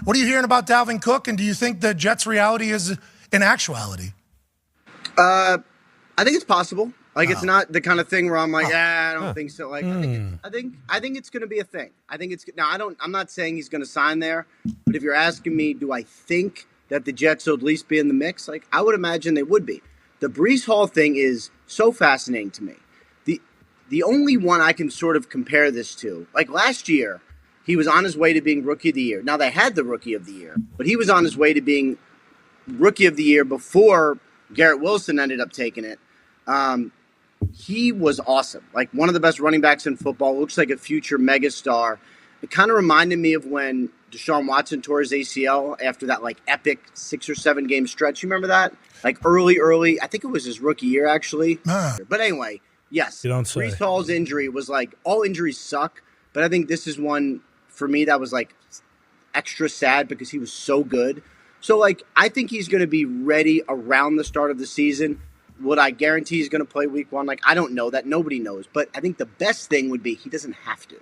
What are you hearing about Dalvin Cook, and do you think the Jets' reality is in actuality? I think it's possible. Like, it's not the kind of thing where I'm like, I don't think so. Like, I think it's going to be a thing. I think it's now. I'm not saying he's going to sign there, but if you're asking me, do I think that the Jets will at least be in the mix? Like, I would imagine they would be. The Breece Hall thing is so fascinating to me. The only one I can sort of compare this to, like last year, he was on his way to being Rookie of the Year. Now, they had the Rookie of the Year, but he was on his way to being Rookie of the Year before Garrett Wilson ended up taking it. He was awesome. Like, one of the best running backs in football. Looks like a future megastar. It kind of reminded me of when Deshaun Watson tore his ACL after that, like, epic 6 or 7 game stretch. You remember that? Like, early. I think it was his rookie year, actually. But anyway, yes. You don't say. Breece Hall's injury was like, all injuries suck, but I think this is one, for me, that was, like, extra sad because he was so good. So, like, I think he's going to be ready around the start of the season. Would I guarantee he's going to play week 1? Like, I don't know that. Nobody knows. But I think the best thing would be he doesn't have to.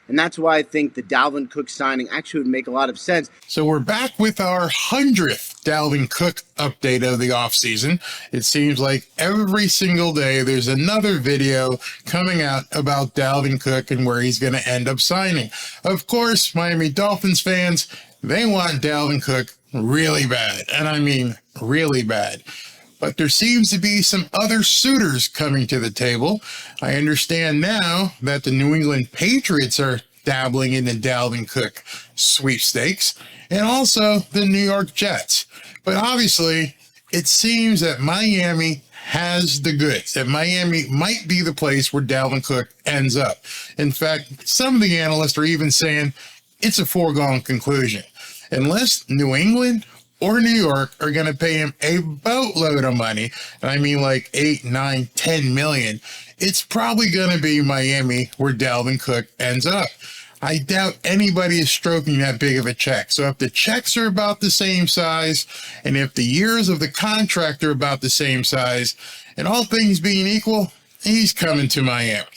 And that's why I think the Dalvin Cook signing actually would make a lot of sense. So we're back with our 100th Dalvin Cook update of the offseason. It seems like every single day there's another video coming out about Dalvin Cook and where he's going to end up signing. Of course, Miami Dolphins fans, they want Dalvin Cook really bad. And I mean really bad. But there seems to be some other suitors coming to the table. I understand now that the New England Patriots are dabbling in the Dalvin Cook sweepstakes, and also the New York Jets. But obviously, it seems that Miami has the goods, that Miami might be the place where Dalvin Cook ends up. In fact, some of the analysts are even saying it's a foregone conclusion. Unless New England or New York are going to pay him a boatload of money, and I mean like 8, 9, 10 million, it's probably going to be Miami where Dalvin Cook ends up. I doubt anybody is stroking that big of a check. So if the checks are about the same size, and if the years of the contract are about the same size, and all things being equal, he's coming to Miami.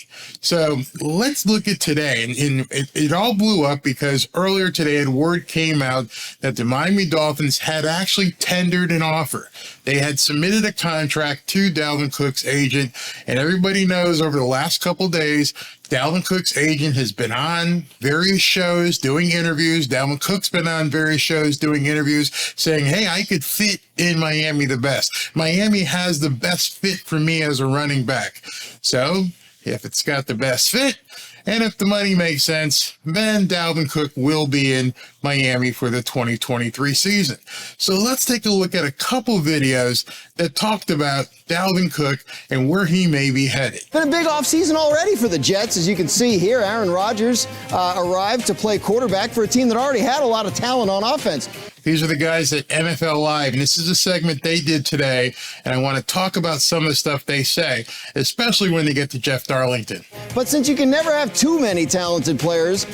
So let's look at today. And it all blew up because earlier today, word came out that the Miami Dolphins had actually tendered an offer. They had submitted a contract to Dalvin Cook's agent. And everybody knows over the last couple of days, Dalvin Cook's agent has been on various shows doing interviews. Dalvin Cook's been on various shows doing interviews saying, hey, I could fit in Miami the best. Miami has the best fit for me as a running back. So if it's got the best fit, and if the money makes sense, then Dalvin Cook will be in Miami for the 2023 season. So let's take a look at a couple videos that talked about Dalvin Cook and where he may be headed. Been a big offseason already for the Jets. As you can see here, Aaron Rodgers arrived to play quarterback for a team that already had a lot of talent on offense. These are the guys at NFL Live, and this is a segment they did today, and I want to talk about some of the stuff they say, especially when they get to Jeff Darlington. But since you can never have too many talented players,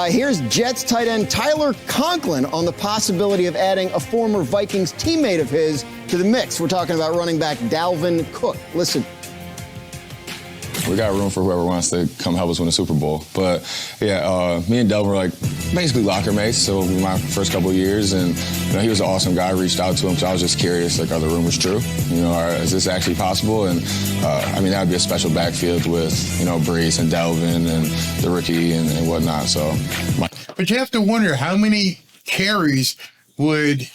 here's Jets tight end Tyler Conklin on the possibility of adding a former Vikings teammate of his to the mix. We're talking about running back Dalvin Cook. Listen. We got room for whoever wants to come help us win the Super Bowl. But, yeah, me and Dalvin were, like, basically locker mates, so my first couple of years. And, you know, he was an awesome guy. I reached out to him, so I was just curious, like, are the rumors true? You know, is this actually possible? And, I mean, that would be a special backfield with, you know, Breece and Dalvin and the rookie and whatnot. So, But you have to wonder how many carries would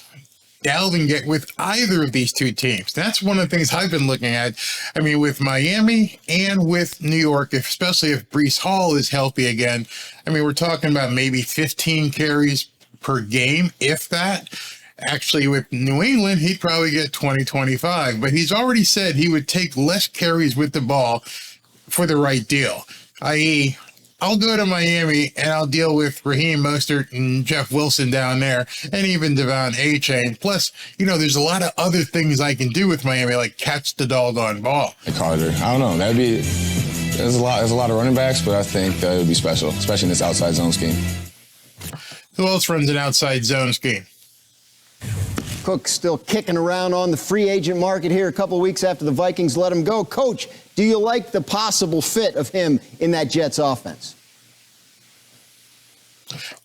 Dalvin get with either of these two teams. That's one of the things I've been looking at. I mean, with Miami and with New York, especially if Breece Hall is healthy again, I mean, we're talking about maybe 15 carries per game, if that. Actually, with New England, he'd probably get 20, 25. But he's already said he would take less carries with the ball for the right deal, i.e., I'll go to Miami and I'll deal with Raheem Mostert and Jeff Wilson down there, and even Devon A-Chain. Plus, you know, there's a lot of other things I can do with Miami, like catch the doggone ball. Carter, I don't know. There's a lot of running backs, but I think that would be special, especially in this outside zone scheme. Who else runs an outside zone scheme? Cook still kicking around on the free agent market here a couple of weeks after the Vikings let him go. Coach, do you like the possible fit of him in that Jets offense?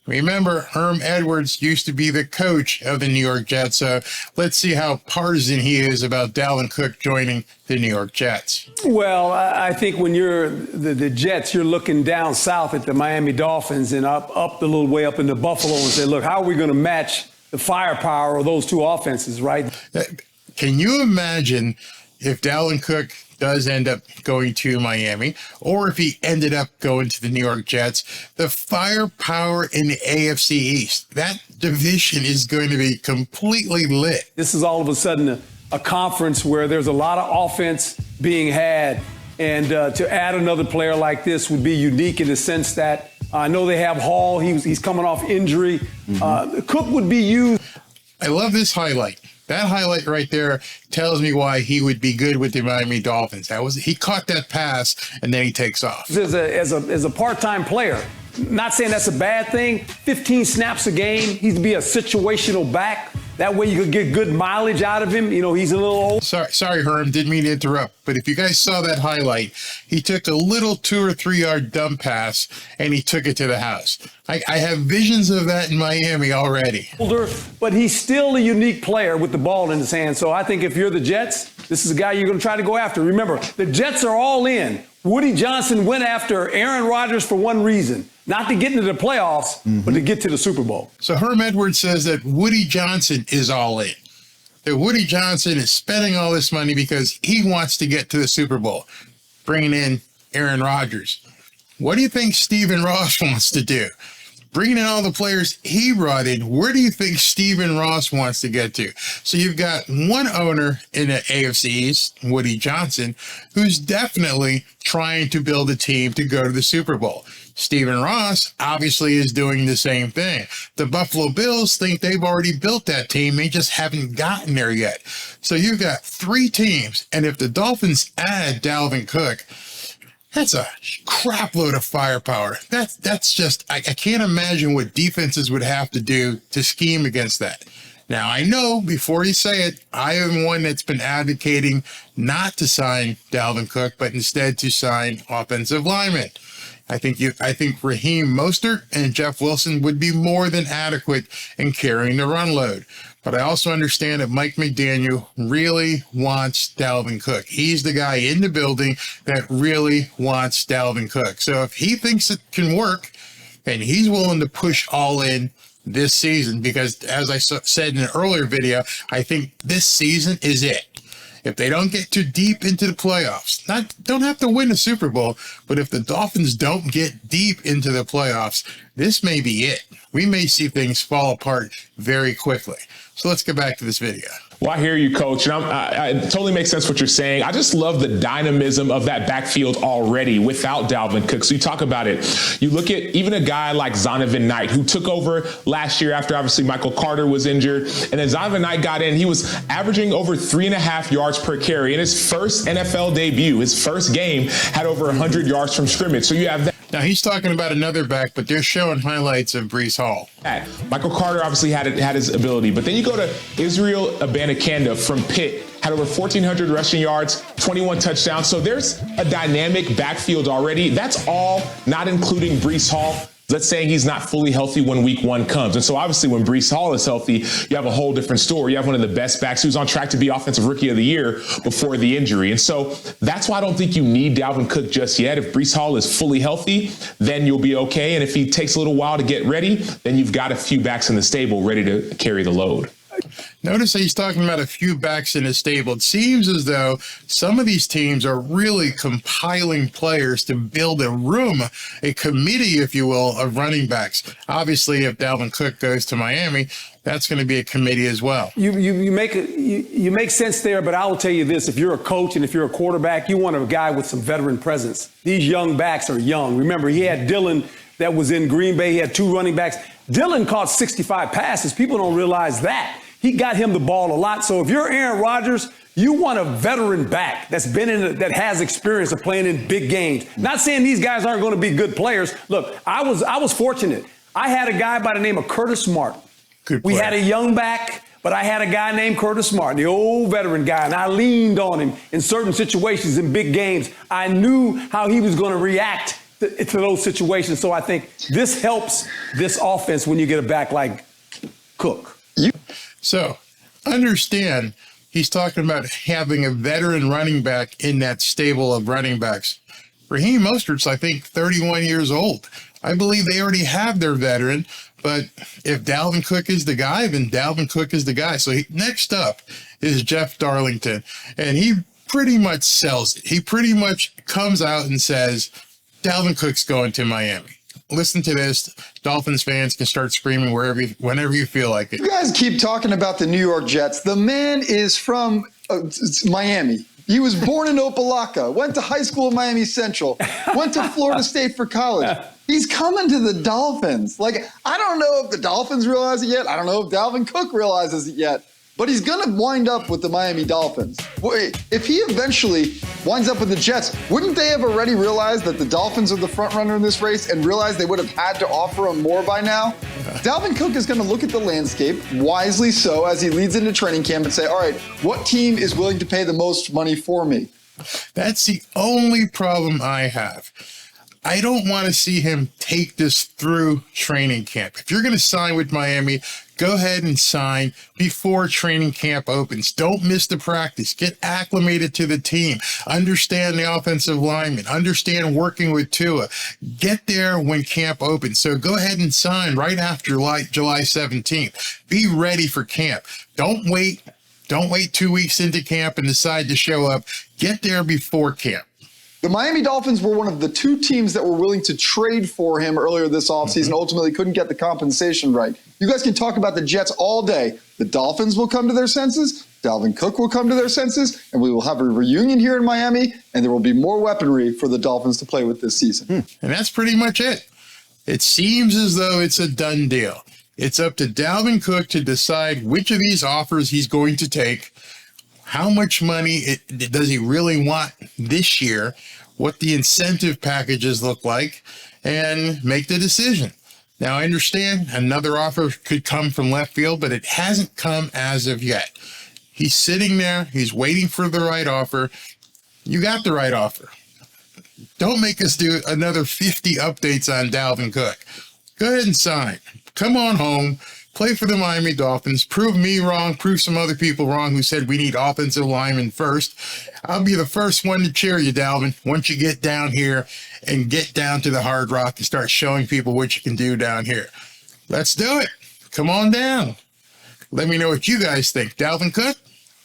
Remember, Herm Edwards used to be the coach of the New York Jets, so let's see how partisan he is about Dalvin Cook joining the New York Jets. Well, I think when you're the Jets, you're looking down south at the Miami Dolphins and up the little way up into Buffalo and say, look, how are we going to match the firepower of those two offenses, right? Can you imagine if Dalvin Cook does end up going to Miami, or if he ended up going to the New York Jets, the firepower in the AFC East, that division is going to be completely lit. This is all of a sudden a conference where there's a lot of offense being had, and to add another player like this would be unique in the sense that I know they have Hall. He's coming off injury. Cook would be used. I love this highlight. That highlight right there tells me why he would be good with the Miami Dolphins. He caught that pass and then he takes off. As a part-time player, not saying that's a bad thing. 15 snaps a game. He'd be a situational back. That way you could get good mileage out of him. You know, he's a little old. Sorry, Herm, didn't mean to interrupt. But if you guys saw that highlight, he took a little 2 or 3 yard dump pass and he took it to the house. I have visions of that in Miami already. Older, but he's still a unique player with the ball in his hand. So I think if you're the Jets, this is a guy you're going to try to go after. Remember, the Jets are all in. Woody Johnson went after Aaron Rodgers for one reason, not to get into the playoffs, but to get to the Super Bowl. So Herm Edwards says that Woody Johnson is all in. That Woody Johnson is spending all this money because he wants to get to the Super Bowl, bringing in Aaron Rodgers. What do you think Stephen Ross wants to do? Bringing in all the players he brought in, where do you think Stephen Ross wants to get to? So you've got one owner in the AFC East, Woody Johnson, who's definitely trying to build a team to go to the Super Bowl. Stephen Ross obviously is doing the same thing. The Buffalo Bills think they've already built that team. They just haven't gotten there yet. So you've got 3 teams. And if the Dolphins add Dalvin Cook, that's a crap load of firepower. That's just, I can't imagine what defenses would have to do to scheme against that. Now, I know before you say it, I am one that's been advocating not to sign Dalvin Cook, but instead to sign offensive linemen. I think Raheem Mostert and Jeff Wilson would be more than adequate in carrying the run load. But I also understand that Mike McDaniel really wants Dalvin Cook. He's the guy in the building that really wants Dalvin Cook. So if he thinks it can work, and he's willing to push all in this season, because as I said in an earlier video, I think this season is it. If they don't get too deep into the playoffs, don't have to win the Super Bowl, but if the Dolphins don't get deep into the playoffs, this may be it. We may see things fall apart very quickly. So let's get back to this video. Well, I hear you, Coach, and it totally makes sense what you're saying. I just love the dynamism of that backfield already without Dalvin Cook. So you talk about it. You look at even a guy like Zonovan Knight, who took over last year after obviously Michael Carter was injured. And then Zonovan Knight got in. He was averaging over 3.5 yards per carry. In his first NFL debut, his first game, had over 100 yards from scrimmage. So you have that. Now, he's talking about another back, but they're showing highlights of Breece Hall. Michael Carter obviously had his ability. But then you go to Israel Abanikanda from Pitt, had over 1,400 rushing yards, 21 touchdowns. So there's a dynamic backfield already. That's all not including Breece Hall. Let's say he's not fully healthy when week 1 comes. And so obviously when Breece Hall is healthy, you have a whole different story. You have one of the best backs who's on track to be Offensive Rookie of the Year before the injury. And so that's why I don't think you need Dalvin Cook just yet. If Breece Hall is fully healthy, then you'll be okay. And if he takes a little while to get ready, then you've got a few backs in the stable ready to carry the load. Notice that he's talking about a few backs in his stable. It seems as though some of these teams are really compiling players to build a room, a committee, if you will, of running backs. Obviously, if Dalvin Cook goes to Miami, that's going to be a committee as well. You make sense there, but I will tell you this. If you're a coach and if you're a quarterback, you want a guy with some veteran presence. These young backs are young. Remember, he had Dylan that was in Green Bay. He had 2 running backs. Dylan caught 65 passes. People don't realize that. He got him the ball a lot. So if you're Aaron Rodgers, you want a veteran back that's that has experience of playing in big games. Not saying these guys aren't going to be good players. Look, I was fortunate. I had a guy by the name of Curtis Smart. We had a young back, but I had a guy named Curtis Smart, the old veteran guy, and I leaned on him in certain situations in big games. I knew how he was going to react to those situations. So I think this helps this offense when you get a back like Cook. So understand, he's talking about having a veteran running back in that stable of running backs. Raheem Mostert's, I think, 31 years old. I believe they already have their veteran, but if Dalvin Cook is the guy, then Dalvin Cook is the guy. So next up is Jeff Darlington, and he pretty much sells it. He pretty much comes out and says, Dalvin Cook's going to Miami. Listen to this. Dolphins fans can start screaming whenever you feel like it. You guys keep talking about the New York Jets. The man is from Miami. He was born in Opelika, went to high school in Miami Central, went to Florida State for college. He's coming to the Dolphins. Like, I don't know if the Dolphins realize it yet. I don't know if Dalvin Cook realizes it yet. But he's going to wind up with the Miami Dolphins. If he eventually winds up with the Jets, wouldn't they have already realized that the Dolphins are the front runner in this race and realized they would have had to offer him more by now? Dalvin Cook is going to look at the landscape, wisely so, as he leads into training camp and say, all right, what team is willing to pay the most money for me? That's the only problem I have. I don't want to see him take this through training camp. If you're going to sign with Miami, go ahead and sign before training camp opens. Don't miss the practice. Get acclimated to the team. Understand the offensive lineman. Understand working with Tua. Get there when camp opens. So go ahead and sign right after July 17th. Be ready for camp. Don't wait 2 weeks into camp and decide to show up. Get there before camp. The Miami Dolphins were one of the two teams that were willing to trade for him earlier this offseason, ultimately couldn't get the compensation right. You guys can talk about the Jets all day. The Dolphins will come to their senses, Dalvin Cook will come to their senses, and we will have a reunion here in Miami, and there will be more weaponry for the Dolphins to play with this season. And that's pretty much it. It seems as though it's a done deal. It's up to Dalvin Cook to decide which of these offers he's going to take, how much money does he really want this year, what the incentive packages look like, and make the decision. Now, I understand another offer could come from left field, but it hasn't come as of yet. He's sitting there. He's waiting for the right offer. You got the right offer. Don't make us do another 50 updates on Dalvin Cook. Go ahead and sign. Come on home. Play for the Miami Dolphins. Prove me wrong. Prove some other people wrong who said we need offensive linemen first. I'll be the first one to cheer you, Dalvin, once you get down here and get down to the Hard Rock and start showing people what you can do down here. Let's do it. Come on down. Let me know what you guys think. Dalvin Cook?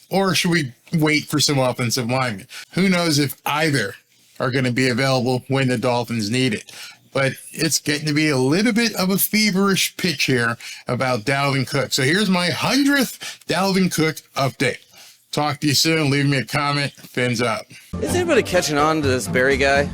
Or should we wait for some offensive linemen? Who knows if either are going to be available when the Dolphins need it. But it's getting to be a little bit of a feverish pitch here about Dalvin Cook. So here's my 100th Dalvin Cook update. Talk to you soon. Leave me a comment. Fins up. Is anybody catching on to this Barry guy?